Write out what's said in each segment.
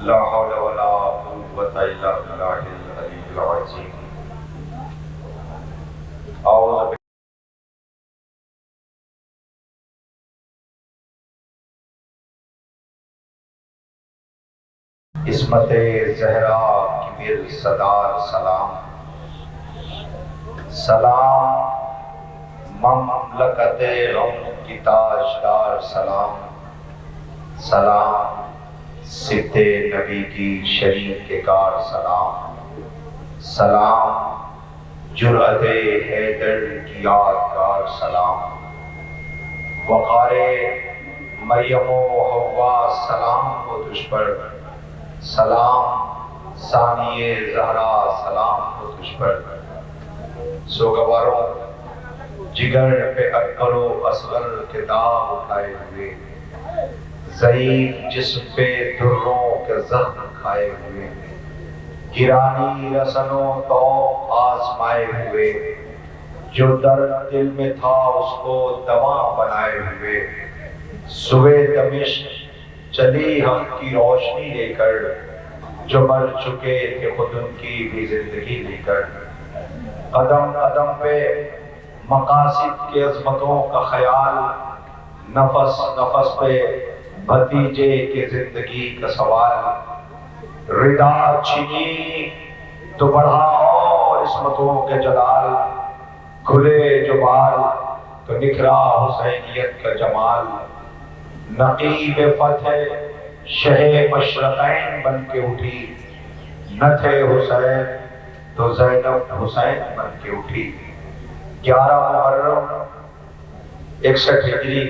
لا حول ولا قوة إلا بالله العلي العظيم. أعوذ عصمت زہرا کی مل صدار سلام. سلام مملکت غم کی تاجدار سلام. سلام صفت نبی کی شریف کے کار سلام. سلام جرأت حیدر کی یادگار سلام. وقار مریم و حوا سلام ہو تجھ پر. سلام ثانی زہرا سلام ہو تجھ پر. سوگواروں جگر پہ اکبر و اصغر کے داغ اٹھائے ہوئے، ضعیف جسم پہ دروں کے زخم کھائے ہوئے، گرانی رسنوں تو آزمائے ہوئے، جو درد دل میں تھا اس کو دوا بنائے ہوئے، صبح دمشق چلی حق کی روشنی لے کر، جو مر چکے تھے خود ان کی بھی زندگی لے کر. قدم قدم پہ مقاصد کی عظمتوں کا خیال، نفس نفس پہ بھتیجے کی زندگی کا سوال. ردا چھینی تو بڑھا اور عصمتوں کے جلال، کھلے جو بال تو نکھرا حسینیت کا جمال. نقیب فتح شہ مشرقین بن کے اٹھی، نہ تھے حسین تو زینب حسین بن کے اٹھی. 11 محرم 61 ہجری،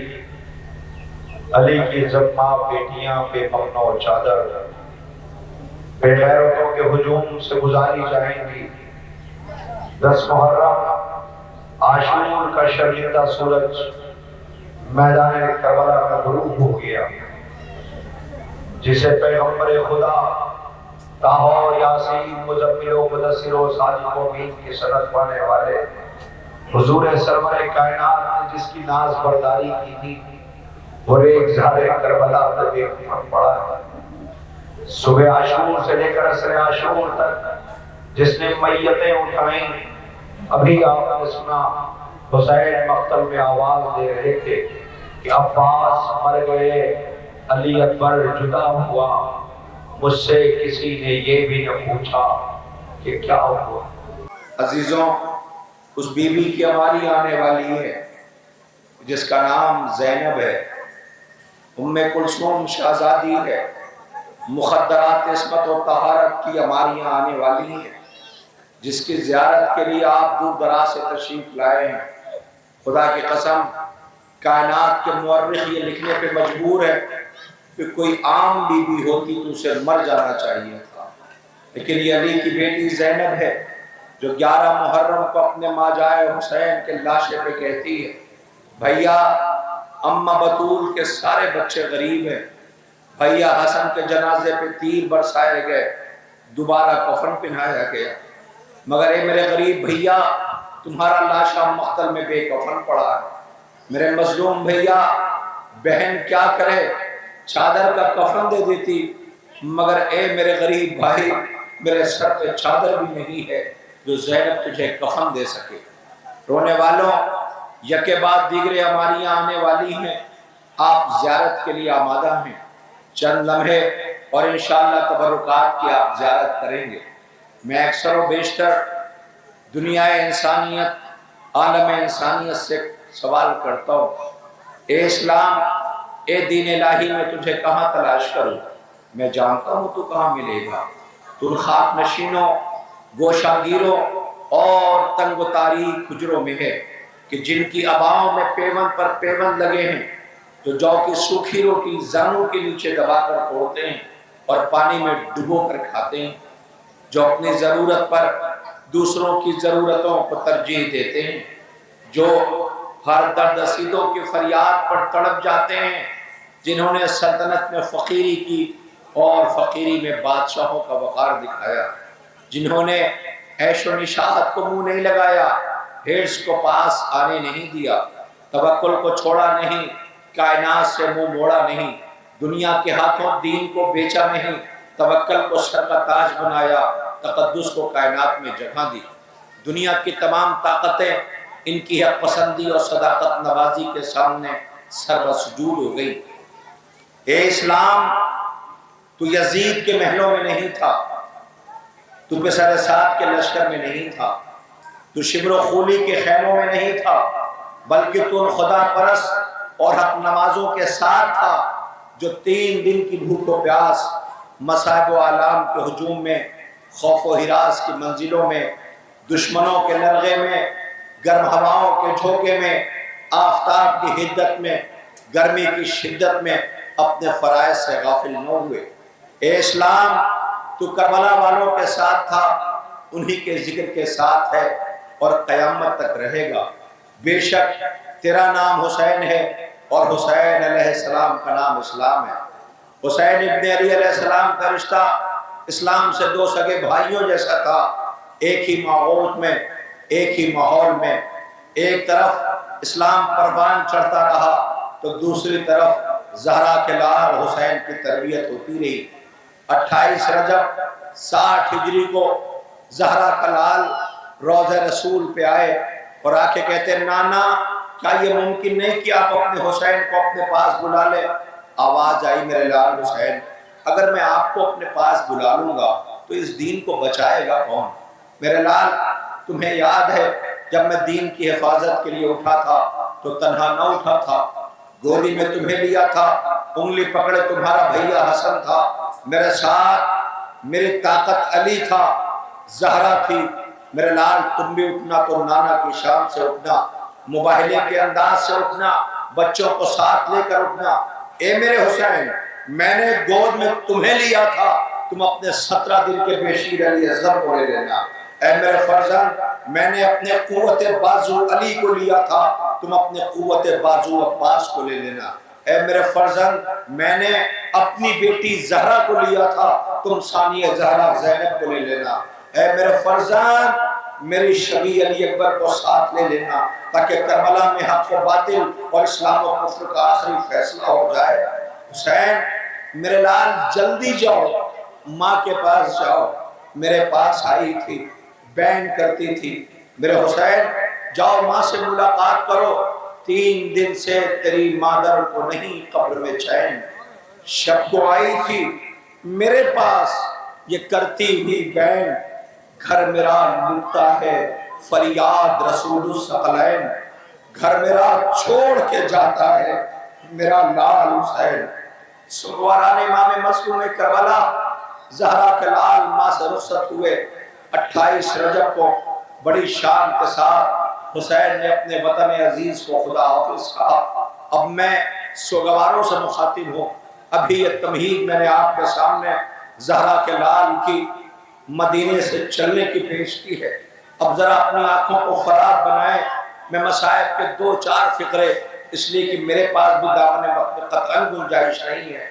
علی کی زباں بیٹیاں بے مغن و چادر بے غیرتوں کے ہجوم سے گزاری جائیں گی. 10 محرم عاشور کا شرمندہ سورج میدان کربلا میں غروب ہو گیا، جسے پیغمبر خدا طٰہٰ یاسین مزمل و مدثر و صادق و امین کی سند پانے والے حضور سرور کائنات نے جس کی ناز برداری کی تھی، وہ ریگزار کربلا میں دیکھنا پڑا. صبح عاشور سے لے کر عصر عاشور تک جس نے میتیں اٹھائیں، ابھی آپ نے سنا حسین مقتل میں آواز دے رہے تھے کہ عباس مر گئے، علی اکبر جدا ہوا، مجھ سے کسی نے یہ بھی نہ پوچھا کہ کیا ہوا. عزیزوں، اس بی بی کی ہماری آنے والی ہے جس کا نام زینب ہے، ام کلثوم شہزادی ہے. مخدرات عصمت و طہارت کی ہماری آنے والی ہے، جس کی زیارت کے لیے آپ دور دراز سے تشریف لائے ہیں. خدا کی قسم کائنات کے مورخ یہ لکھنے پہ مجبور ہے کہ کوئی عام بی بی ہوتی تو اسے مر جانا چاہیے تھا، لیکن یہ علی کی بیٹی زینب ہے جو 11 محرم کو اپنے ماجائے حسین کے لاشے پہ کہتی ہے، بھیا اماں بطول کے سارے بچے غریب ہیں، بھیا حسن کے جنازے پہ تیر برسائے گئے، دوبارہ کفن پہنایا گیا، مگر اے میرے غریب بھیا تمہارا لاشا مقتل میں بے کفن پڑا ہے. میرے مظلوم بھیا بہن کیا کرے، چادر کا کفن دے دیتی، مگر اے میرے غریب بھائی میرے سر پہ چادر بھی نہیں ہے جو زینب تجھے کفن دے سکے. رونے والوں، یکے بعد دیگرے ہماری آنے والی ہیں، آپ زیارت کے لیے آمادہ ہیں. چند لمحے اور انشاءاللہ تبرکات کی آپ زیارت کریں گے. میں اکثر و بیشتر دنیا انسانیت، عالم انسانیت سے سوال کرتا ہوں، اے اسلام، اے دین الہی، میں تجھے کہاں تلاش کروں؟ میں جانتا ہوں تو کہاں ملے گا. تو خاک نشینوں، گوشاگیروں اور تنگ و تاریک حجروں میں ہے کہ جن کی اباؤں میں پیوند پر پیوند لگے ہیں، جو جو کی سوکھی روٹی زانوں کے نیچے دبا کر توڑتے ہیں اور پانی میں ڈبو کر کھاتے ہیں، جو اپنی ضرورت پر دوسروں کی ضرورتوں کو ترجیح دیتے ہیں، جو ہر درد رسیدوں کی فریاد پر تڑپ جاتے ہیں، جنہوں نے سلطنت میں فقیری کی اور فقیری میں بادشاہوں کا وقار دکھایا، جنہوں نے عیش و نشاط کو منہ نہیں لگایا، ہرس کو پاس آنے نہیں دیا، توکل کو چھوڑا نہیں، کائنات سے منہ موڑا نہیں، دنیا کے ہاتھوں دین کو بیچا نہیں، توکل کو سر کا تاج بنایا، تقدس کو کائنات میں جگہ دی۔ دنیا کی تمام طاقتیں ان کی حق پسندی اور صداقت نوازی کے سامنے سربسجود ہو گئی۔ اے اسلام، تو یزید کے محلوں میں نہیں تھا، تو پسر سعد کے لشکر میں نہیں تھا، تو شبر و خولی کے خیموں میں نہیں تھا، بلکہ تو خدا پرست اور حق نمازوں کے ساتھ تھا جو 3 دن کی بھوک و پیاس، مصائب و آلام کے ہجوم میں، خوف و ہراس کی منزلوں میں، دشمنوں کے لرغے میں، گرم ہواؤں کے جھونکے میں، آفتاب کی حدت میں، گرمی کی شدت میں اپنے فرائض سے غافل نہ ہوئے۔ اے اسلام، تو کربلا والوں کے ساتھ تھا، انہی کے ذکر کے ساتھ ہے اور قیامت تک رہے گا۔ بے شک تیرا نام حسین ہے اور حسین علیہ السلام کا نام اسلام ہے۔ حسین ابن علی علیہ السلام کا رشتہ اسلام سے 2 سگے بھائیوں جیسا تھا، ایک ہی ماحول میں، ایک ہی ماحول میں۔ ایک طرف اسلام پروان چڑھتا رہا تو دوسری طرف زہرا کے لال حسین کی تربیت ہوتی رہی۔ 28 رجب 60 ہجری کو زہرا کا لال روضہ رسول پہ آئے اور آ کے کہتے ہیں نانا کیا یہ ممکن نہیں کہ آپ اپنے حسین کو اپنے پاس بلا لیں؟ آواز آئی میرے لال حسین، اگر میں آپ کو اپنے پاس بلا لوں گا تو اس دین کو بچائے گا کون؟ میرے لال، تمہیں یاد ہے جب میں دین کی حفاظت کے لیے اٹھا تھا تو تنہا نہ اٹھا تھا، گودی میں تمہیں لیا تھا، انگلی پکڑے تمہارا بھیا حسن تھا، میرے ساتھ میری طاقت علی تھا، زہرا تھی۔ میرے لال، تم بھی اٹھنا تو نانا کی شان سے اٹھنا، مباہلے کے انداز سے اٹھنا، بچوں کو ساتھ لے کر اٹھنا۔ اے میرے حسین، میں نے گود میں تمہیں لیا تھا، تم اپنے 17 دن کے بیشیر علی اصغر کو لے لینا۔ اے میرے فرزند، میں نے اپنے قوت بازو علی کو لیا تھا، تم اپنے قوت بازو عباس کو لے لینا۔ اے میرے فرزند، میں نے اپنی بیٹی زہرا کو لیا تھا، تم ثانیہ زہرا زینب کو لے لینا۔ اے میرے فرزند، میری شبی علی اکبر کو ساتھ لے لینا تاکہ کربلا میں حق و باطل اور اسلام و کفر کا آخری فیصلہ ہو جائے۔ حسین میرے لال، جلدی جاؤ، ماں کے پاس جاؤ، میرے پاس آئی تھی، بین کرتی تھی۔ میرے حسین، جاؤ ماں سے ملاقات کرو، 3 دن سے تیری مادر کو نہیں قبر میں چین، شب کو آئی تھی میرے پاس یہ کرتی ہوئی بین، گھر میرا لوٹتا ہے فریاد رسول الثقلین، گھر میرا چھوڑ کے جاتا ہے میرا لال حسین۔ سواران امام مظلوم کربلا زہرا کے لال ماں سے رخصت ہوئے۔ 28 رجب کو بڑی شان کے ساتھ حسین نے اپنے وطن عزیز کو خدا حافظ کہا۔ اب میں سوگواروں سے مخاطب ہوں، ابھی یہ تمہید میں نے آپ کے سامنے زہرا کے لال کی مدینے سے چلنے کی پیش کی ہے۔ اب ذرا اپنی آنکھوں کو خراب بنائیں، میں مصائب کے 2-4 فقرے، اس لیے کہ میرے پاس بھی دامن وقت میں قطعاً گنجائش نہیں ہے۔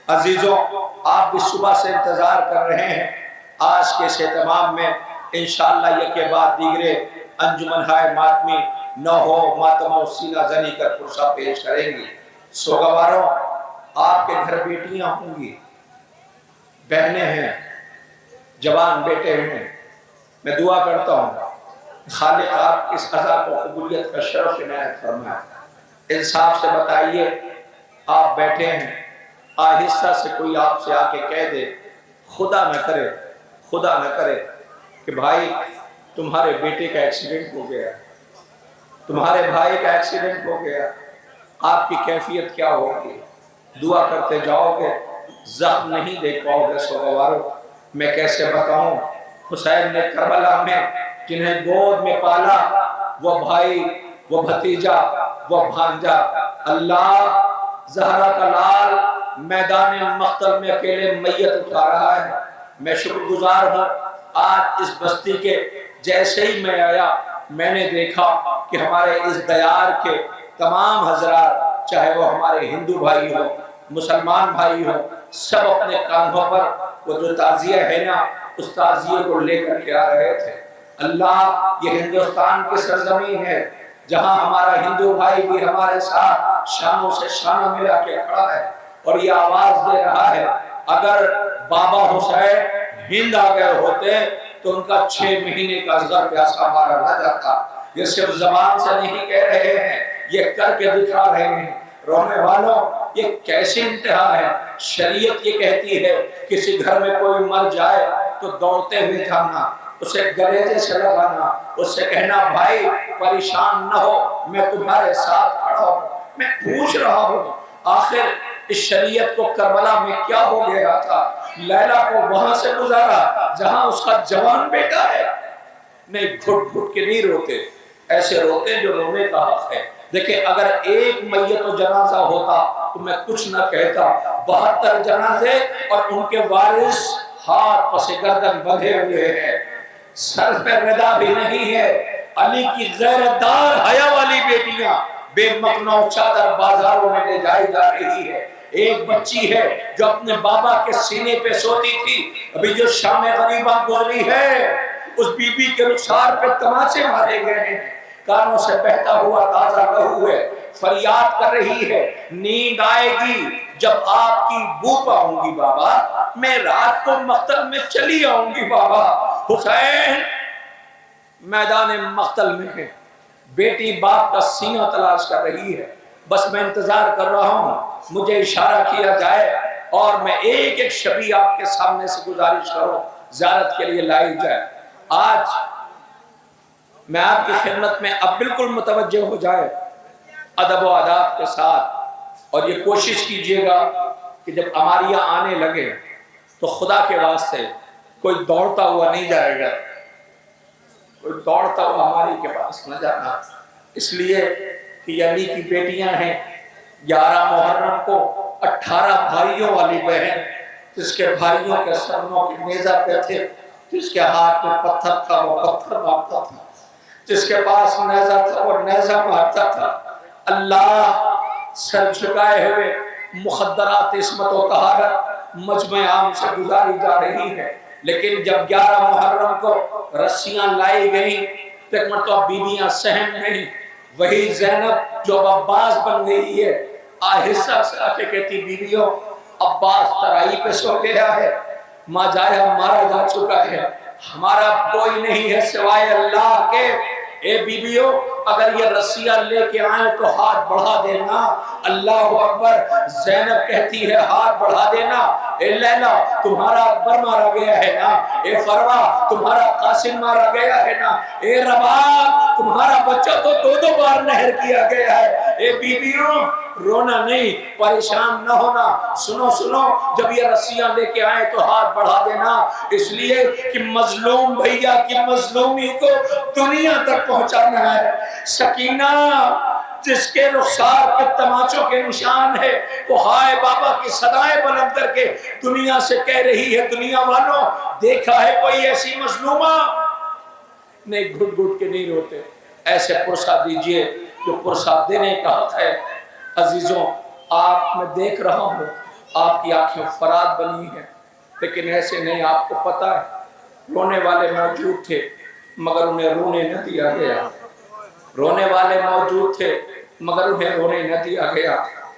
عزیزوں، آپ بھی صبح سے انتظار کر رہے ہیں، آج کے اس اہتمام میں انشاءاللہ یہ کے بعد دیگرے انجمن ہائے ماتمی نو ہو ماتم و سینہ زنی کر پرسہ پیش کریں گی۔ سوگواروں، آپ کے گھر بیٹیاں ہوں گی، بہنیں ہیں، جوان بیٹے ہیں، میں دعا کرتا ہوں خالق آپ اس عزا کو قبولیت کا شرف عنایت فرمائے۔ انصاف سے بتائیے، آپ بیٹھے ہیں، آہستہ سے کوئی آپ سے آ کے کہہ دے، خدا نہ کرے، خدا نہ کرے کہ بھائی تمہارے بیٹے کا ایکسیڈنٹ ہو گیا، تمہارے بھائی کا ایکسیڈنٹ ہو گیا، آپ کی کیفیت کیا ہوگی؟ دعا کرتے جاؤ گے، زخم نہیں دیکھ پاؤ گے۔ سوگوارو، میں کیسے بتاؤں، حسین نے کربلا میں جنہیں گود میں پالا، وہ بھائی، وہ بھتیجا، وہ بھانجا، اللہ زہرا کا لال میدان مقتل میں اکیلے میت اٹھا رہا ہے۔ میں شکر گزار ہوں، آج اس بستی کے جیسے ہی میں آیا، میں نے دیکھا کہ ہمارے اس دیار کے تمام حضرات، چاہے وہ ہمارے ہندو بھائی ہو، مسلمان بھائی ہو، سب اپنے کاندھوں پر وہ جو تعزیہ ہے نا، اس تعزیے کو لے کر کے آ رہے تھے۔ اللہ، یہ ہندوستان کی سرزمین ہے جہاں ہمارا ہندو بھائی بھی ہمارے ساتھ شانوں سے شانہ ملا کے کھڑا ہے اور یہ آواز دے رہا ہے اگر بابا حسین ہند آ گئے ہوتے تو ان کا 6 مہینے کا اصغر پیاسا مارا نہ جاتا۔ یہ صرف زبان سے نہیں کہہ رہے ہیں، یہ کر کے دکھا رہے ہیں۔ رونے والوں، یہ کیسی انتہا ہے؟ شریعت یہ کہتی ہے کسی گھر میں کوئی مر جائے تو دوڑتے ہوئے جانا، اسے گلیجے سے لگانا، اس سے کہنا بھائی پریشان نہ ہو، میں تمہارے ساتھ کھڑا ہوں۔ میں پوچھ رہا ہوں آخر اس شریعت کو کربلا میں کیا ہو گیا تھا؟ لیلا کو وہاں سے گزارا جہاں اس کا جوان بیٹا ہے۔ نہیں، گھٹ گھٹ کے نہیں روتے، ایسے روتے جو رونے کا حق ہے۔ دیکھیں اگر ایک میت و جنازہ ہوتا تو میں کچھ نہ کہتا، 72 جنازے اور ان کے وارث ہاتھ پس گردن بندھے ہوئے ہیں، سر پہ ردا بھی نہیں ہے۔ علی کی غیرت دار حیا والی بیٹیاں بے مقنع چادر بازاروں میں لے جائی جا رہی ہے۔ ایک بچی ہے جو اپنے بابا کے سینے پہ سوتی تھی، ابھی جو شام غریبہ گزری ہے اس بی بی کے رخسار پہ تماچے مارے گئے ہیں، کانوں سے بہتا ہوا تازہ لہو ہے، فریاد کر رہی ہے نیند آئے گی جب آپ کی بو پاؤں گی بابا، میں رات کو مقتل میں چلی آؤں گی بابا۔ حسین میدان مقتل میں ہے، بیٹی باپ کا سینہ تلاش کر رہی ہے، بس میں انتظار کر رہا ہوں مجھے اشارہ کیا جائے اور میں ایک ایک شبیہ آپ کے سامنے سے گزارش کروں زیارت کے لیے لائی جائے۔ آج میں آپ کی خدمت میں اب بالکل متوجہ ہو جائے ادب و آداب کے ساتھ، اور یہ کوشش کیجئے گا کہ جب عماریہ آنے لگے تو خدا کے واسطے کوئی دوڑتا ہوا نہیں جائے گا، کوئی دوڑتا ہوا ہماری کے پاس نہ جانا، اس لیے کہ یہ علی کی بیٹیاں ہیں۔ 11 محرم کو 18 بھائیوں والی بہن، جس کے بھائیوں کے سروں کے نیزہ پہ تھے، جس کے ہاتھ میں پتھر تھا وہ پتھر مارتا تھا، جس کے پاس نیزہ تھا وہ نیزہ مارتا تھا۔ اللہ سر جھکائے ہوئے مخدرات عصمت و طہارت مجمع عام سے گزاری جا رہی ہے، لیکن جب 11 محرم کو رسیاں لائی گئیں تو ایک مرتبہ بیویاں سہم نہیں، وہی زینب جو اب عباس بن گئی ہے آہستہ سے آ کے کہتی بیویوں عباس ترائی پہ سو گیا ہے، ماں جایا مارا جا چکا ہے، ہمارا کوئی نہیں ہے سوائے اللہ کے۔ اے بیویوں اگر یہ رسیاں لے کے آئیں تو ہاتھ بڑھا دینا۔ اللہ اکبر، زینب کہتی ہے ہاتھ بڑھا دینا۔ اے لیلا تمہارا اکبر مارا گیا ہے نا، اے فروا تمہارا قاسم مارا گیا ہے نا، اے رباب تمہارا بچہ تو 2 بار نہر کیا گیا ہے۔ اے بیویوں رونا نہیں، پریشان نہ ہونا، سنو سنو، جب یہ رسیاں لے کے آئے تو ہاتھ بڑھا دینا، اس لیے کہ مظلوم بھیا کی مظلومی کو دنیا تک پہنچانا ہے۔ سکینہ جس کے رخسار پہ تماچوں کے نشان ہے، وہ ہائے بابا کی صدائیں بلند کر کے دنیا سے کہہ رہی ہے دنیا والوں دیکھا ہے کوئی ایسی مظلومہ؟ نہیں، گھٹ گھٹ کے نہیں روتے، ایسے پرسہ دیجئے جو پرسہ دینے کا حق ہے۔ عزیزوں آپ میں دیکھ رہا ہوں آپ کی آنکھیں فرات بنی ہیں، لیکن ایسے نہیں، آپ کو پتہ ہے رونے والے موجود تھے مگر انہیں رونے نہ دیا گیا، رونے والے موجود تھے مگر انہیں رونے نہ دیا گیا۔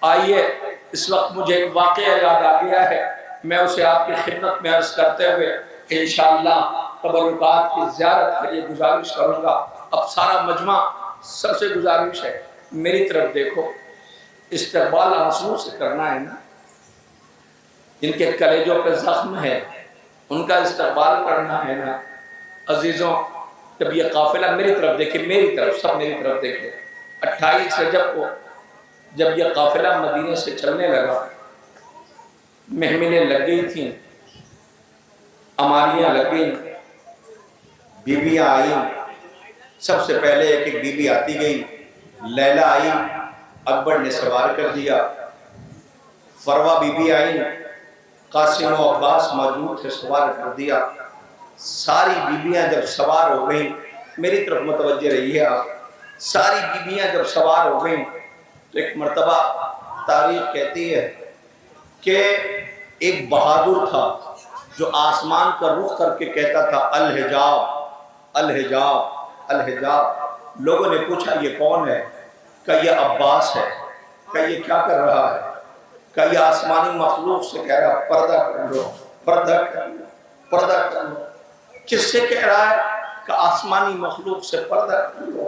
آئیے اس وقت مجھے ایک واقعہ یاد آ گیا ہے، میں اسے آپ کی خدمت میں عرض کرتے ہوئے انشاءاللہ تبرکات کی زیارت کے لیے گزارش کروں گا۔ اب سارا مجمع سب سے گزارش ہے میری طرف دیکھو، استقبال آنسوؤں سے کرنا ہے نا، جن کے کلیجوں پہ زخم ہے ان کا استقبال کرنا ہے نا۔ عزیزوں جب یہ قافلہ میری طرف دیکھیں، میری طرف، سب میری طرف دیکھیں، 28 رجب کو جب یہ قافلہ مدینے سے چلنے لگا، محملیں لگ گئی تھیں، عماریاں لگ گئیں، بیویاں آئیں، سب سے پہلے ایک ایک بیوی آتی گئی، لیلا آئی، اکبر نے سوار کر دیا، فروا بی بی آئی، قاسم و عباس موجود تھے، سوار کر دیا۔ ساری بیویاں جب سوار ہو گئیں، میری طرف متوجہ رہی ہے آپ، ساری بیویاں جب سوار ہو گئیں تو ایک مرتبہ تاریخ کہتی ہے کہ ایک بہادر تھا جو آسمان کا رخ کر کے کہتا تھا الحجاب الحجاب الحجاب۔ لوگوں نے پوچھا یہ کون ہے؟ کہ یہ عباس ہے۔ کہ یہ کیا کر رہا ہے؟ کہ یہ آسمانی مخلوق سے کہہ رہا پردہ کر لو، پردہ کر لو، پردہ کر لو۔ کس سے کہہ رہا ہے؟ کہ آسمانی مخلوق سے پردہ کر لو۔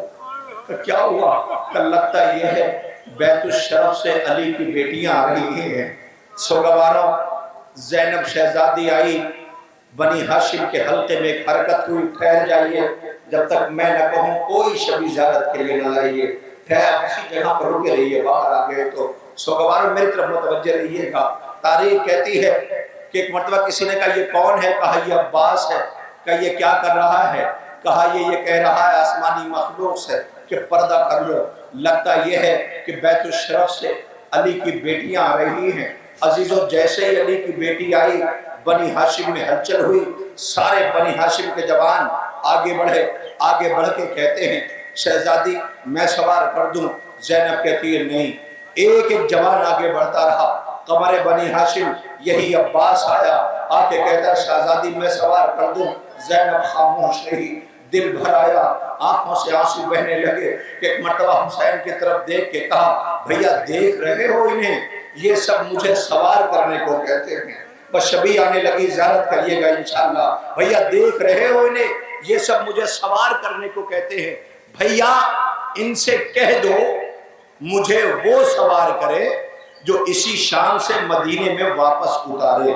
کہ کیا ہوا؟ کہ لگتا یہ ہے بیت الشرف سے علی کی بیٹیاں آ رہی ہیں۔ سوگواروں، زینب شہزادی آئی، بنی ہاشم کے حلقے میں ایک حرکت ہوئی، ٹھہر جائیے جب تک میں نہ کہوں کوئی شبی زیارت کے لیے نہ لائیے، ٹھہر کسی جگہ پر رکے رہیے، باہر آ گئے تو سوگواروں میری طرف متوجہ رہیے گا۔ تاریخ کہتی ہے کہ ایک مرتبہ کسی نے کہا یہ کون ہے؟ کہا یہ عباس ہے۔ کہا یہ کیا کر رہا ہے؟ کہا یہ کہہ رہا ہے آسمانی مخلوق سے کہ پردہ کر لو۔ لگتا یہ ہے کہ بیت الشرف سے علی کی بیٹیاں آ رہی ہیں۔ عزیزو، جیسے ہی علی کی بیٹی آئی بنی ہاشم میں ہلچل ہوئی، سارے بنی ہاشم کے جوان آگے بڑھے، آگے بڑھ کے کہتے ہیں شہزادی میں سوار کر دوں؟ زینب کہتی ہے نہیں۔ ایک ایک جوان آگے بڑھتا رہا، قمر بنی ہاشم یہی عباس آیا، آ کے کہتا شہزادی میں سوار کر دوں؟ زینب خاموش رہی، دل بھر آیا، آنکھوں سے آنسو بہنے لگے۔ ایک مرتبہ حسین کی طرف دیکھ کے کہا بھیا دیکھ رہے ہو انہیں؟ یہ سب مجھے سوار کرنے کو کہتے ہیں۔ بس شبی آنے لگی، زیارت کریے گا انشاءاللہ۔ بھیا دیکھ رہے ہو انہیں؟ یہ سب مجھے سوار کرنے کو کہتے ہیں۔ بھیا ان سے کہہ دو مجھے وہ سوار کرے جو اسی شان سے مدینے میں واپس اتارے۔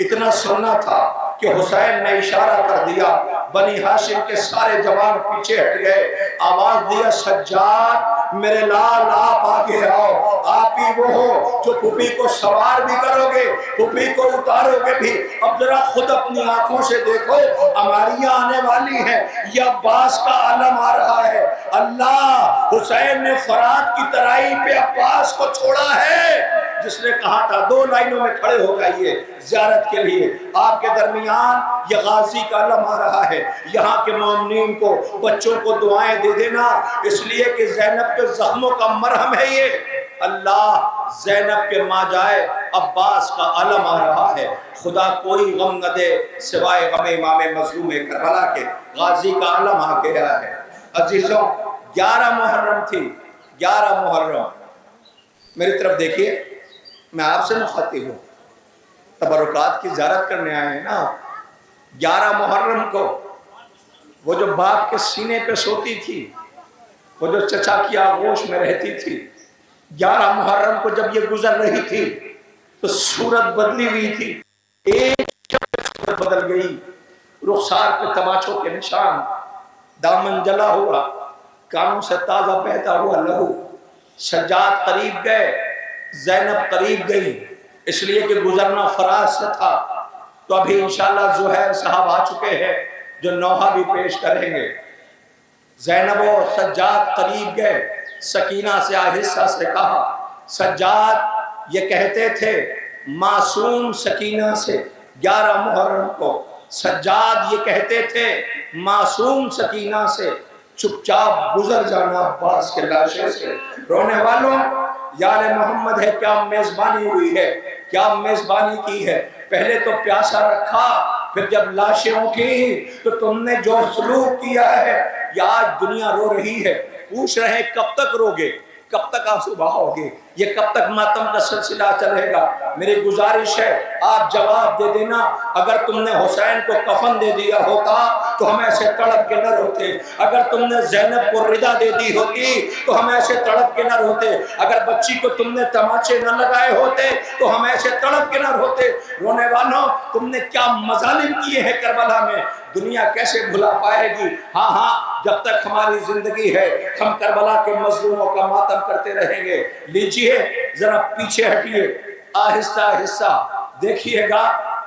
اتنا سننا تھا کہ حسین نے اشارہ کر دیا، بنی ہاشم کے سارے جوان پیچھے ہٹ گئے، آواز دیا سجاد میرے لال آپ آگے آؤ، آپ ہی وہ ہو جو پھوپھی کو سوار بھی کرو گے، پھوپھی کو اتارو گے بھی۔ اب ذرا خود اپنی آنکھوں سے دیکھو، ہماریاں آنے والی ہیں، یہ عباس کا عالم آ رہا ہے۔ اللہ حسین نے فرات کی ترائی پہ عباس کو چھوڑا ہے، جس نے کہا تھا 2 لائنوں میں کھڑے ہو جائیے زیارت کے لیے۔ آپ کے درمیان یہ غازی کا علم آ رہا ہے، یہاں کے مومنین کو بچوں کو دعائیں دے دینا، اس لیے کہ زینب کے زخموں کا مرہم ہے یہ۔ اللہ زینب کے ماں جائے عباس کا علم آ رہا ہے۔ خدا کوئی غم نہ دے سوائے غم امام مظلوم کربلا کے، غازی کا علم آ گیا ہے۔ عزیزوں 11 محرم تھی، 11 محرم۔ میری طرف دیکھیے، میں آپ سے مخاطب ہوں، تبرکات کی زیارت کرنے آئے ہیں نا۔ 11 محرم کو وہ جو باپ کے سینے پہ سوتی تھی، وہ جو چچا کی آغوش میں رہتی تھی، 11 محرم کو جب یہ گزر رہی تھی تو صورت بدلی ہوئی تھی، ایک صورت بدل گئی، رخسار پہ تماچوں کے نشان، دامن جلا ہوا، کانوں سے تازہ بہتا ہوا لہو۔ سجاد قریب گئے، زینب قریب گئی، اس لیے کہ گزرنا فراز سے تھا۔ تو ابھی انشاءاللہ زہیر صاحب آ چکے ہیں جو نوحہ بھی پیش کریں گے۔ زینب و سجاد قریب گئے، سکینہ سے آہستہ سے کہا، سجاد یہ کہتے تھے معصوم سکینہ سے 11 محرم کو، سجاد یہ کہتے تھے معصوم سکینہ سے چپ چاپ گزر جانا عباس کے لاشے سے۔ رونے والوں یار محمد ہے، کیا میزبانی ہوئی ہے، کیا میزبانی کی ہے۔ پہلے تو پیاسا رکھا، پھر جب لاشیں اٹھی تو تم نے جو سلوک کیا ہے، یا آج دنیا رو رہی ہے، پوچھ رہے ہیں کب تک روگے، کب تک آنسو بہاؤگے، یہ کب تک ماتم کا سلسلہ چلے گا۔ میری گزارش ہے آپ جواب دے دینا، اگر تم نے حسین کو کفن دے دیا ہوتا تو ہم ایسے تڑپ کے نہ روتے، اگر تم نے زینب کو ردا دے دی ہوتی تو ہم ایسے تڑپ کے نہ روتے، اگر بچی کو تم نے تماچے نہ لگائے ہوتے تو ہم ایسے تڑپ کے نہ روتے۔ رونے والوں تم نے کیا مظالم کیے ہیں کربلا میں، دنیا کیسے بھلا پائے گی۔ ہاں جب تک ہماری زندگی ہے ہم کربلا کے مظلوموں کا ماتم کرتے رہیں گے۔ لیجئے ذرا پیچھے ہٹیے، آہستہ آہستہ دیکھیے گا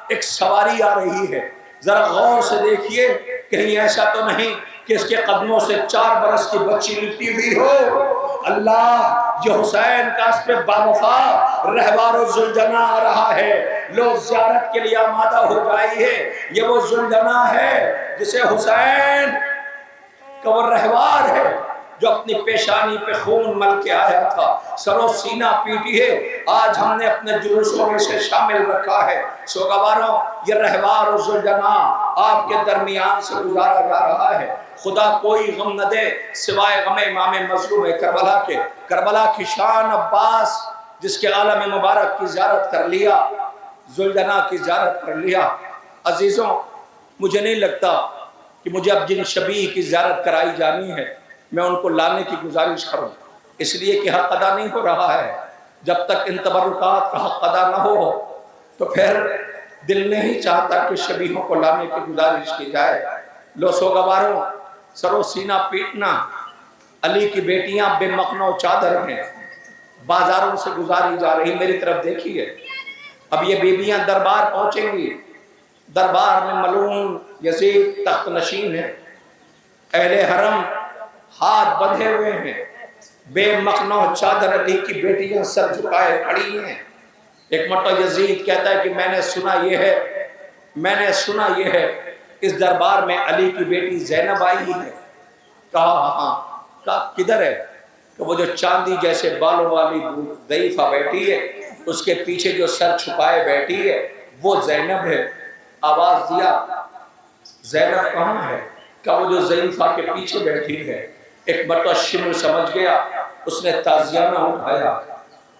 ایک سواری آ رہی ہے، ذرا غور سے دیکھیے، کہیں ایسا تو نہیں کہ اس کے قدموں سے 4 برس کی بچی لپٹی ہوئی ہو۔ اللہ یہ حسین کا اس پہ باوفا رہوار و ذوالجناح آ رہا ہے، لوگ زیارت کے لیے آمادہ ہو جائیے۔ یہ وہ ذوالجناح ہے جسے حسین کا وہ رہوار ہے جو اپنی پیشانی پہ خون مل کے آیا تھا، سر و سینہ پیٹی ہے، آج ہم نے اپنے جلوسوں میں سے شامل رکھا ہے۔ سوگواروں یہ رہوار و ذوالجناح آپ کے درمیان سے گزارا جا رہا ہے۔ خدا کوئی غم نہ دے سوائے غم امام مظلوم کربلا کے۔ کربلا کی شان عباس جس کے عالم مبارک کی زیارت کر لیا، ذوالجناح کی زیارت کر لیا۔ عزیزوں، مجھے نہیں لگتا کہ مجھے اب جن شبیہ کی زیارت کرائی جانی ہے میں ان کو لانے کی گزارش کروں، اس لیے کہ حق ادا نہیں ہو رہا ہے۔ جب تک ان تبرکات کا حق ادا نہ ہو تو پھر دل نہیں چاہتا کہ شبیہوں کو لانے کی گزارش کی جائے۔ لو سوگواروں، سرو سینہ پیٹنا، علی کی بیٹیاں بے مخنہ و چادر ہیں، بازاروں سے گزاری جا رہی، میری طرف دیکھیے۔ اب یہ بیویاں دربار پہنچیں گی، دربار میں ملعون یزید تخت نشین ہے، اہل حرم ہاتھ بندھے ہوئے ہیں، بے مخنہ و چادر علی کی بیٹیاں سر جھکائے کھڑی ہیں۔ ایک مرتبہ یزید کہتا ہے کہ میں نے سنا یہ ہے اس دربار میں علی کی بیٹی زینب آئی ہے۔ کہا ہاں۔ کہا کدھر ہے؟ کہ وہ جو چاندی جیسے بالوں والی ضعیفہ بیٹھی ہے، اس کے پیچھے جو سر چھپائے بیٹھی ہے وہ زینب ہے۔ آواز دیا زینب کہاں ہے؟ کہ وہ جو ضعیفہ کے پیچھے بیٹھی ہے۔ ایک مرتبہ شمر سمجھ گیا، اس نے تازیانہ اٹھایا،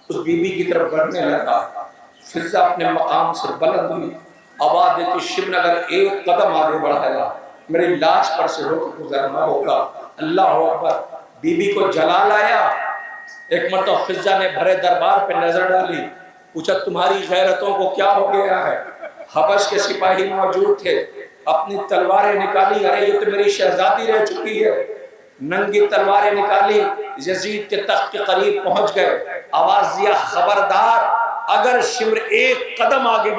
اس بی بی کی طرف بڑھنے لگا۔ فضہ اپنے مقام سے بلند ہوئی، آواز دیتی شمر اگر ایک قدم آگے بڑھایا میری لاش پر سے ہو کے گزرنا ہوگا۔ اللہ اکبر۔ بی بی کو جلال آیا۔ ایک مرتبہ فضہ نے بھرے دربار پہ نظر ڈالی، پوچھا تمہاری غیرتوں کو کیا ہو گیا ہے؟ حبش کے سپاہی موجود تھے، اپنی تلواریں نکالی، ارے یہ تو میری شہزادی رہ چکی ہے، ننگی تلواریں نکالی، یزید کے تخت کے قریب پہنچ گئے۔ آواز دیا خبردار، اگر شمر ایک قدم آگے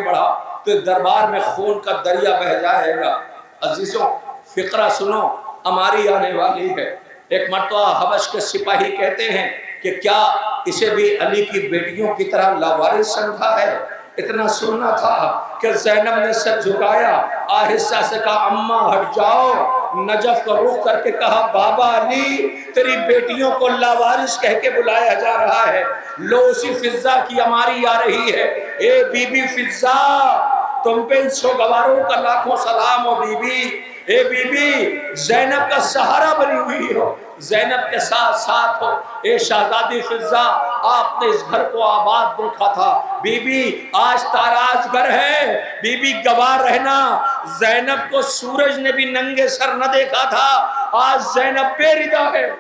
بڑھا تو دربار میں خون کا دریا بہہ جائے گا۔ عزیزوں، فقرہ سنو، ہماری آنے والی ہے۔ ایک مرتبہ حبش کے سپاہی کہتے ہیں کہ کیا اسے بھی علی کی بیٹیوں کی طرح لاوارث سمجھا ہے؟ اتنا سننا تھا کہ زینب نے سر جھکایا، آہستہ سے کہا اماں ہٹ جاؤ، نجف کو رخ کر کے کہا بابا علی تیری بیٹیوں کو لاوارث کہہ کے بلایا جا رہا ہے۔ لو اسی فضہ کی ہماری آ رہی ہے۔ اے بی بی فضہ، تم پہ سوگواروں کا لاکھوں سلام ہو بی بی۔ اے بی بی، زینب کا سہارا بنی ہوئی ہو، زینب کے ساتھ ہو۔ اے شہزادی فضہ، آپ نے اس گھر کو آباد دیکھا تھا، بی بی آج تاراج گھر ہے، بی بی گواہ رہنا، زینب کو سورج نے بھی ننگے سر نہ دیکھا تھا، آج زینب بے ردا ہے۔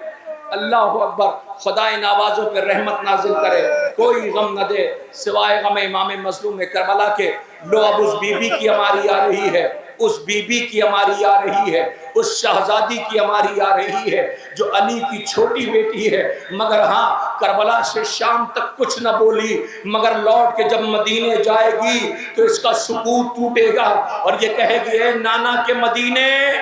اللہ اکبر۔ خدا ان آوازوں پہ رحمت نازل کرے، کوئی غم نہ دے سوائے غم امام مظلوم کربلا کے۔ لو اب اس بی بی کی ہماری آ رہی ہے، اس بی بی کی ہماری آ رہی ہے، اس شہزادی کی ہماری آ رہی ہے جو علی کی چھوٹی بیٹی ہے، مگر ہاں کربلا سے شام تک کچھ نہ بولی، مگر لوٹ کے جب مدینے جائے گی تو اس کا سکوت ٹوٹے گا اور یہ کہے گی اے نانا کے مدینے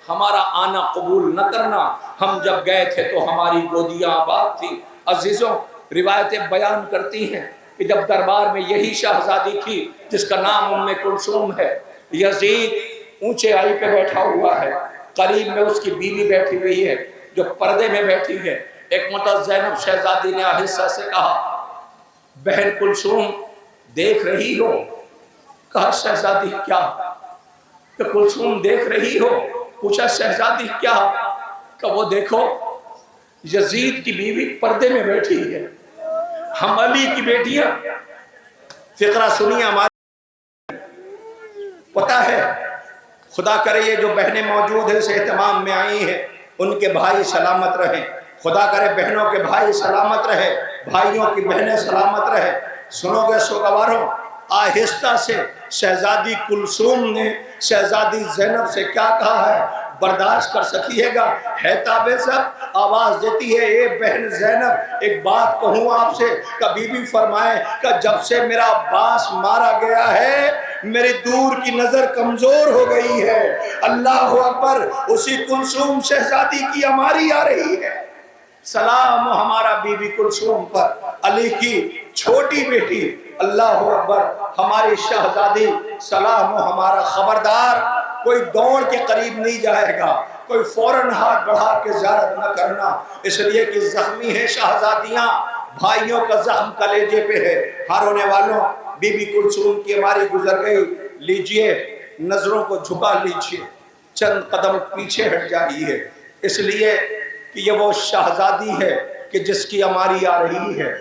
ہمارا آنا قبول نہ کرنا، ہم جب گئے تھے تو ہماری گودیاں آباد تھی۔ عزیزوں، روایتیں بیان کرتی ہیں کہ جب دربار میں یہی شہزادی تھی جس کا نام ام کلثوم ہے، یزید اونچے آئی پہ بیٹھا ہوا ہے، قریب میں اس کی بیوی بیٹھی ہوئی ہے جو پردے میں بیٹھی ہے۔ ایک مرتبہ زینب شہزادی نے آہستہ سے کہا بہن کلثوم دیکھ رہی ہو؟ کہا شہزادی کیا؟ کہ کلثوم دیکھ رہی ہو؟ پوچھا شہزادی کیا؟ کہ وہ دیکھو یزید کی بیوی پردے میں بیٹھی ہے، ہم علی کی بیٹیاں۔ فقرہ سنیے ہمارے، پتہ ہے خدا کرے یہ جو بہنیں موجود ہیں اس اہتمام میں آئی ہیں ان کے بھائی سلامت رہیں، خدا کرے بہنوں کے بھائی سلامت رہے، بھائیوں کی بہنیں سلامت رہے۔ سنو گے سوگواروں، آہستہ سے شہزادی کلثوم نے شہزادی زینب سے کیا کہا ہے برداشت کر سکیے گا؟ ہے تابع سب آواز دیتی ہے اے بہن زینب ایک بات کہوں آپ سے، کہ بی بی فرمائے کہ جب سے میرا عباس مارا گیا ہے میری دور کی نظر کمزور ہو گئی ہے۔ اللہ اکبر۔ اسی کلثوم شہزادی کی ہماری آ رہی ہے۔ سلام ہو ہمارا بی بی کلثوم پر، علی کی چھوٹی بیٹی۔ اللہ اکبر۔ ہماری شہزادی، سلام ہو ہمارا۔ خبردار کوئی دوڑ کے قریب نہیں جائے گا، کوئی فوراً ہاتھ بڑھا کے زیارت نہ کرنا، اس لیے کہ زخمی ہیں شہزادیاں، بھائیوں کا زخم کلیجے پہ ہے۔ ہر ہونے والوں، بی بی کلثوم کی ہماری گزر گئی، لیجئے نظروں کو جھکا لیجئے، چند قدم پیچھے ہٹ جائیے، اس لیے کہ یہ وہ شہزادی ہے کہ جس کی عماری آ رہی ہے،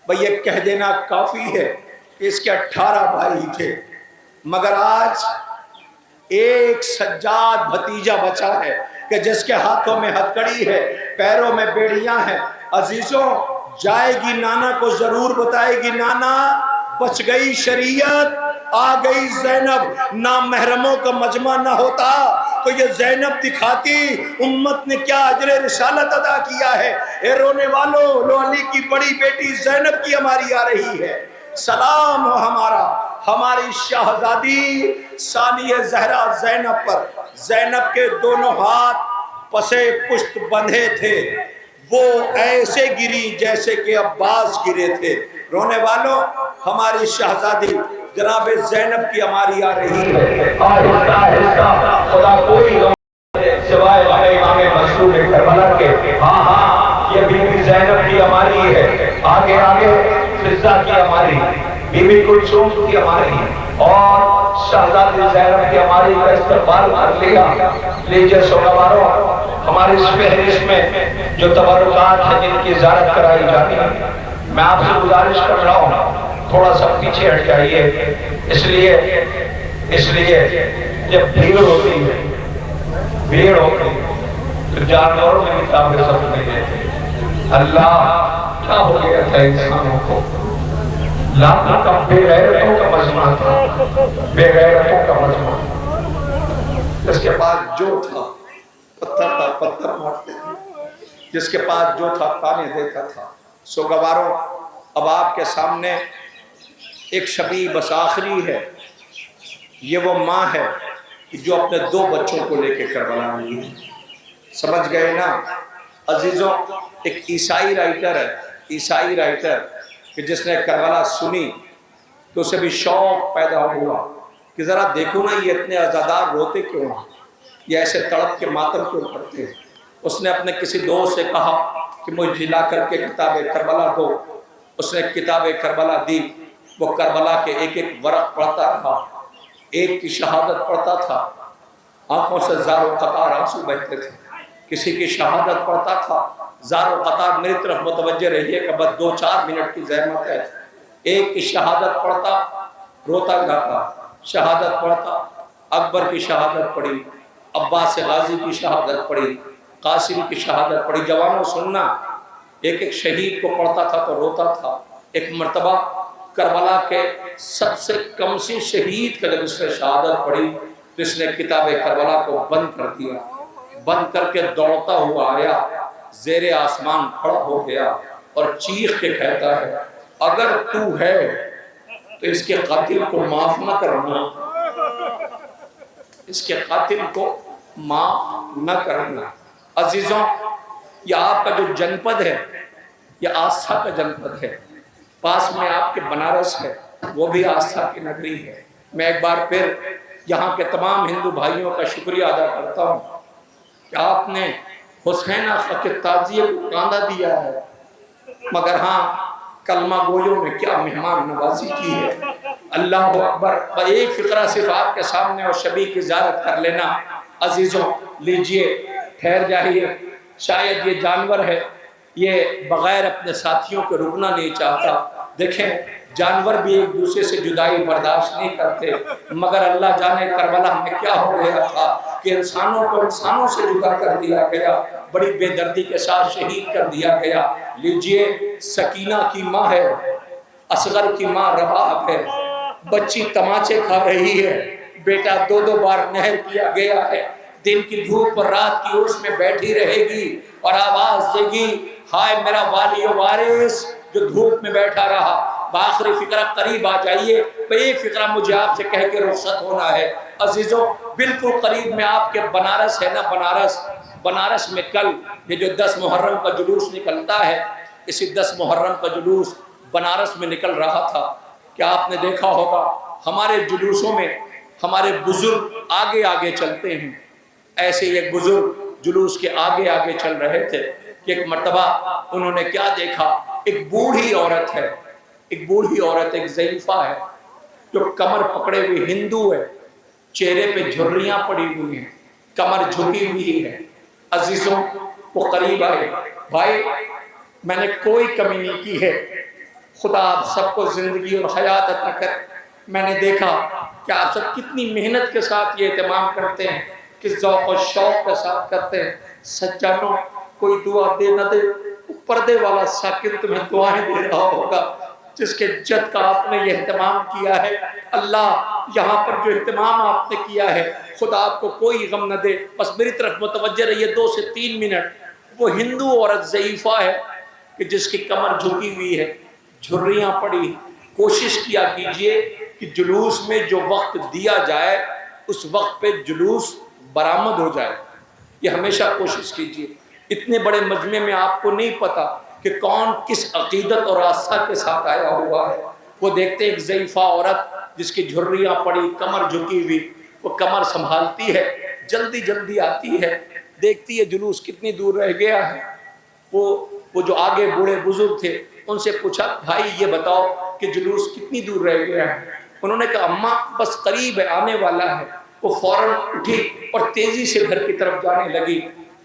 بھئی یہ کہہ دینا کافی ہے کہ اس کے 18 بھائی تھے، مگر آج ایک سجاد بھتیجا بچا ہے کہ جس کے ہاتھوں میں ہتھکڑی ہے، پیروں میں بیڑیاں ہیں۔ عزیزوں، جائے گی نانا کو ضرور بتائے گی نانا بچ گئی شریعت، آ گئی زینب۔ نامحرموں کا مجمع نہ ہوتا تو یہ زینب دکھاتی امت نے کیا اجر رسالت ادا کیا ہے۔ اے رونے والوں، لو علی کی بڑی بیٹی زینب کی ہماری آ رہی ہے، سلام ہو ہماری شہزادی ثانیہ زہرا زینب پر۔ زینب کے دونوں ہاتھ پسے پشت بندھے تھے، وہ ایسے گری جیسے کہ عباس گرے تھے۔ رونے والوں، ہماری شہزادی جناب زینب کی ہماری آ رہی ہے۔ آہستہ آہستہ خدا کوئی سوائے امام مظلوم کربلا کے۔ ہاں ہاں، یہ بی بی زینب کی ہماری ہے، آگے آگے فضہ کی ہماری، بی بی کلثوم کی ہماری، اور شہزادی زینب کی ہماری کا استقبال کر لیا۔ لیجیے سوگوارو، ہماری اس فہرست میں جو تبرکات ہیں جن کی زیارت کرائی جاتی ہے، میں آپ سے گزارش کر رہا ہوں تھوڑا سا پیچھے ہٹ جائیے، اس لیے جب بھیڑ ہوتی ہے تو جانوروں میں بھی کافی سب نہیں ہے۔ اللہ کیا ہو گیا تھا انسانوں کو، لاکھوں کا بے غیرتوں کا مجمع تھا، بے غیرتوں کا مجمع۔ جس کے پاس جو تھا پتھر تھا، پتھر مارتے تھے، جس کے پاس جو تھا تانے دیتا تھا۔ سوگواروں، اب آپ کے سامنے ایک شبیہ بس آخری ہے، یہ وہ ماں ہے کہ جو اپنے 2 بچوں کو لے کے کربلا آئی ہے۔ سمجھ گئے نا عزیزوں؟ ایک عیسائی رائٹر کہ جس نے کربلا سنی تو اسے بھی شوق پیدا ہوا کہ ذرا دیکھو نا یہ اتنے عزادار روتے کیوں ہیں، یہ ایسے تڑپ کے ماتم کیوں کرتے ہیں۔ اس نے اپنے کسی دوست سے کہا کہ مجھے لا کر کے کتاب کربلا دو۔ اس نے کتاب کربلا دی، وہ کربلا کے ایک ایک ورق پڑھتا رہا، ایک کی شہادت پڑھتا تھا، آنکھوں سے زار و قطار آنسو بہتے تھے۔ کسی کی شہادت پڑھتا تھا، زار و قطار، میری طرف متوجہ رہیے کہ بس 2-4 منٹ کی زحمت ہے۔ ایک کی شہادت پڑھتا، روتا گاتا، شہادت پڑھتا، اکبر کی شہادت پڑھی، عباس غازی کی شہادت پڑھی، قاسم کی شہادت پڑھی۔ جوانوں سننا، ایک ایک شہید کو پڑھتا تھا تو روتا تھا۔ ایک مرتبہ کربلا کے سب سے کم سی شہید کا جب اس نے شہادت پڑھی تو اس نے کتاب کربلا کو بند کر دیا، بند کر کے دوڑتا ہوا آیا، زیر آسمان کھڑا ہو گیا اور چیخ کے کہتا ہے، اگر تو ہے تو اس کے قاتل کو معاف نہ کرنا، اس کے قاتل کو معاف نہ کرنا۔ عزیزوں، یہ آپ کا جو جنپد ہے، یہ آستھا کا جنپد ہے، پاس میں آپ کے بنارس ہے، وہ بھی آستھا کی نگری ہے۔ میں ایک بار پھر یہاں کے تمام ہندو بھائیوں کا شکریہ ادا کرتا ہوں کہ آپ نے حسین آقا کے تعزیے کو کاندھا دیا ہے، مگر ہاں کلمہ گویوں میں کیا مہمان نوازی کی ہے۔ اللہ اکبر۔ ایک فقرہ صرف آپ کے سامنے اور شبیہ کی زیارت کر لینا۔ عزیزوں لیجئے، ٹھہر جائیے، شاید یہ جانور ہے، یہ بغیر اپنے ساتھیوں کے رکنا نہیں چاہتا۔ دیکھیں جانور بھی ایک دوسرے سے جدائی برداشت نہیں کرتے، مگر اللہ جانے کربلا میں کیا ہو گیا تھا کہ انسانوں کو انسانوں سے جدا کر دیا گیا، بڑی بے دردی کے ساتھ شہید کر دیا گیا۔ لیجئے، سکینہ کی ماں ہے، اصغر کی ماں رباب ہے، بچی تماچے کھا رہی ہے، بیٹا 2 بار نہر کیا گیا ہے، دن کی دھوپ اور رات کی اوس میں بیٹھی رہے گی اور آواز دے گی، ہائے میرا والی و وارث جو دھوپ میں بیٹھا رہا۔ بآخری فقرہ قریب آ جائیے، ایک فقرہ مجھے آپ سے کہہ کے رخصت ہونا ہے۔ عزیزوں بالکل قریب میں آپ کے بنارس ہے نا، بنارس میں کل یہ جو 10 محرم کا جلوس نکلتا ہے، اسی 10 محرم کا جلوس بنارس میں نکل رہا تھا۔ کیا آپ نے دیکھا ہوگا ہمارے جلوسوں میں ہمارے بزرگ آگے آگے چلتے ہیں، ایسے ایک بزرگ جلوس کے آگے آگے چل رہے تھے کہ ایک مرتبہ انہوں نے کیا دیکھا، ایک بوڑھی عورت ہے، ایک ضعیفہ ہے جو کمر پکڑے ہوئی ہندو ہے، چہرے پہ جھریاں پڑی ہوئی ہیں، کمر جھکی ہوئی ہے۔ عزیزوں وہ قریب آئے، بھائی میں نے کوئی کمی نہیں کی ہے، خدا آپ سب کو زندگی اور حیات عطا کر۔ میں نے دیکھا کہ آپ سب کتنی محنت کے ساتھ یہ اہتمام کرتے ہیں، کس ذوق و شوق کے ساتھ کرتے ہیں۔ سچ جانو کوئی دعا دے نہ دے، پردے والا ساکن تمہیں دعائیں دے رہا ہوگا، جس کے جد کا آپ نے یہ اہتمام کیا ہے۔ اللہ یہاں پر جو اہتمام آپ نے کیا ہے خدا آپ کو کوئی غم نہ دے۔ بس میری طرف متوجہ رہیے 2 سے 3 منٹ۔ وہ ہندو عورت ضعیفہ ہے کہ جس کی کمر جھکی ہوئی ہے، جھریاں پڑی، کوشش کیا کیجئے کہ جلوس میں جو وقت دیا جائے اس وقت پہ جلوس برآمد ہو جائے، یہ ہمیشہ کوشش کیجئے۔ اتنے بڑے مجمع میں آپ کو نہیں پتا کہ کون کس عقیدت اور آستھا کے ساتھ آیا ہوا ہے۔ وہ دیکھتے ایک ضعیفہ عورت جس کی جھریاں پڑی، کمر جھکی ہوئی، وہ کمر سنبھالتی ہے، جلدی جلدی آتی ہے، دیکھتی ہے جلوس کتنی دور رہ گیا ہے۔ وہ جو آگے بوڑھے بزرگ تھے ان سے پوچھا بھائی یہ بتاؤ کہ جلوس کتنی دور رہ گیا ہے؟ انہوں نے کہا اماں بس قریب ہے، آنے والا ہے۔ وہ فوراً اٹھی اور تیزی سے گھر کی طرف جانے لگی۔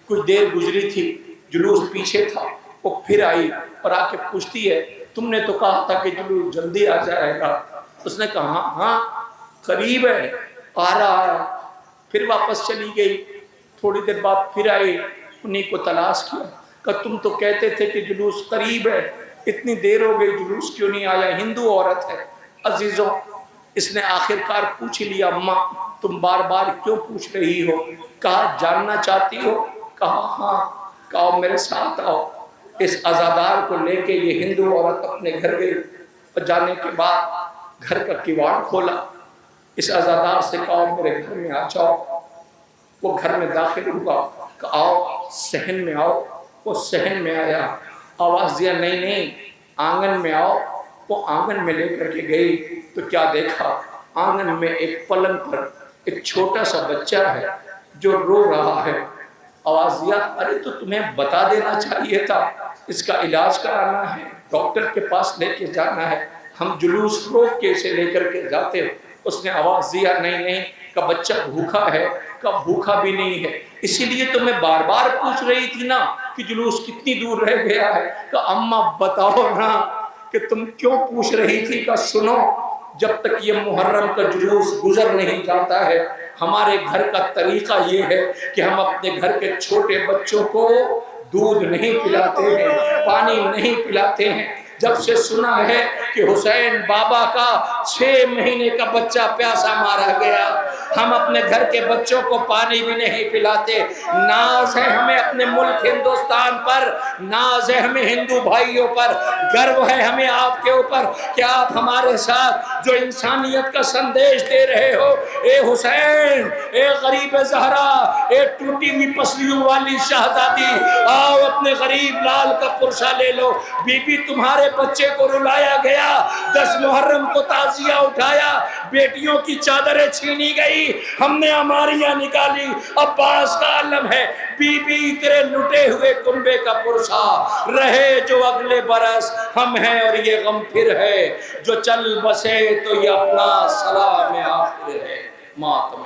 کچھ دیر گزری تھی، جلوس پیچھے تھا، وہ پھر آئی اور آ کے پوچھتی ہے تم نے تو کہا تھا کہ جلوس جلدی آ جائے گا۔ اس نے کہا ہاں قریب ہے، آ رہا ہے۔ پھر واپس چلی گئی، تھوڑی دیر بعد پھر آئی، انہیں کو تلاش کیا کہ تم تو کہتے تھے کہ جلوس قریب ہے، اتنی دیر ہو گئی جلوس کیوں نہیں آیا؟ ہندو عورت ہے۔ عزیزوں اس نے آخر کار پوچھ لیا اماں تم بار بار کیوں پوچھ رہی ہو؟ کہا جاننا چاہتی ہو؟ کہا ہاں۔ کہا میرے ساتھ آؤ۔ اس عزادار کو لے کے یہ ہندو عورت اپنے گھر گئی اور جانے کے بعد گھر کا کیواڑ کھولا۔ اس عزادار سے کہا میرے گھر میں آ جاؤ۔ وہ گھر میں داخل ہوا کہ آؤ صحن میں آؤ۔ وہ صحن میں آیا، آواز دیا نہیں آنگن میں آؤ۔ وہ آنگن میں لے کر کے گئی تو کیا دیکھا؟ آنگن میں ایک پلنگ پر ایک چھوٹا سا بچہ ہے جو رو رہا ہے۔ آواز دیا ارے تو تمہیں بتا دینا چاہیے تھا، اس کا علاج کرانا ہے، ڈاکٹر کے پاس لے کے جانا ہے، ہم جلوس روک کے اسے لے کر کے جاتے۔ اس نے آواز دیا نہیں کہ بچہ بھوکا ہے، کہ بھوکا بھی نہیں ہے، اسی لیے تو میں بار بار پوچھ رہی تھی نا کہ جلوس کتنی دور رہ گیا ہے۔ کہ اماں بتاؤ نا کہ تم کیوں پوچھ رہی تھی؟ کہ سنو جب تک یہ محرم کا جلوس گزر نہیں جاتا ہے ہمارے گھر کا طریقہ یہ ہے کہ ہم اپنے گھر کے چھوٹے بچوں کو دودھ نہیں پلاتے ہیں، پانی نہیں پلاتے ہیں۔ جب سے سنا ہے کہ حسین بابا کا 6 مہینے کا بچہ پیاسا مارا گیا، ہم اپنے گھر کے بچوں کو پانی بھی نہیں پلاتے۔ ناز ہے ہمیں اپنے ملک ہندوستان پر، ناز ہے ہمیں ہندو بھائیوں پر، گرو ہے ہمیں آپ کے اوپر کہ آپ ہمارے ساتھ جو انسانیت کا سندیش دے رہے ہو۔ اے حسین، اے غریب زہرا، اے ٹوٹی ہوئی پسلیوں والی شہزادی، آؤ اپنے غریب لال کا پرسہ لے لو۔ بی بی تمہارے بچے کو رلایا گیا، 10 محرم کو تعزیہ اٹھایا، بیٹیوں کی چادریں چھینی گئی، ہم نے ہماریاں نکالی، عباس کا علم ہے۔ بی بی تیرے لٹے ہوئے کنبے کا پرسہ رہے جو اگلے برس، ہم ہیں اور یہ غم پھر ہے، جو چل بسے تو یہ اپنا سلام آخر ہے، ماتم